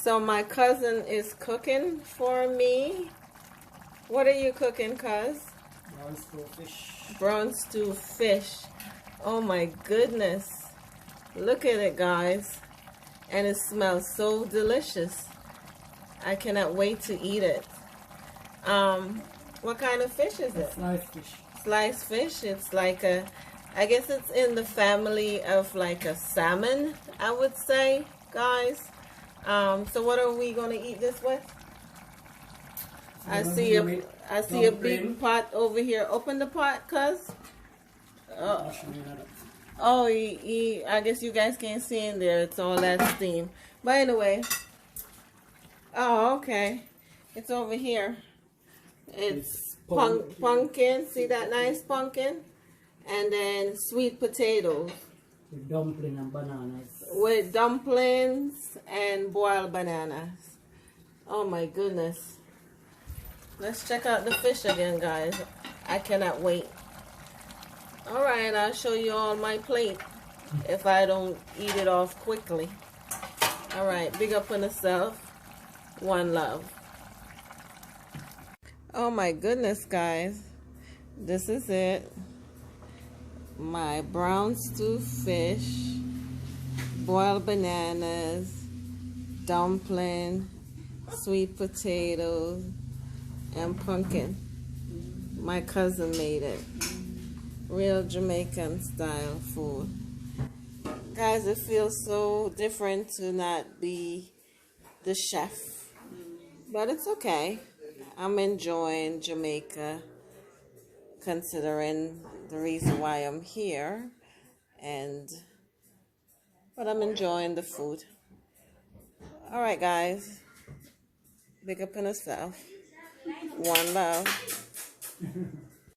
So my cousin is cooking for me. What are you cooking, cuz? Brown stew fish. Brown stew fish. Oh my goodness. Look at it, guys. And it smells so delicious. I cannot wait to eat it. What kind of fish is it? Sliced fish. Sliced fish. It's like a, I guess it's in the family of like a salmon, I would say, guys. So what are we gonna eat this with? I see a big pot over here. Open the pot, cuz. Oh, I guess you guys can't see in there. It's all that steam. But anyway. Oh, okay. It's over here. It's pumpkin. See that nice pumpkin? And then sweet potatoes. With dumpling and bananas. With dumplings and boiled bananas. Oh my goodness. Let's check out the fish again, guys. I cannot wait. Alright, I'll show you all my plate if I don't eat it off quickly. Alright, big up on yourself. One love. Oh my goodness, guys. This is it. My brown stew fish, boiled bananas, dumpling, sweet potatoes, and pumpkin. My cousin made it. Real Jamaican style food. Guys, it feels so different to not be the chef. But it's okay. I'm enjoying Jamaica, considering the reason why I'm here. But I'm enjoying the food. Alright, guys. Big up on yourself. One love.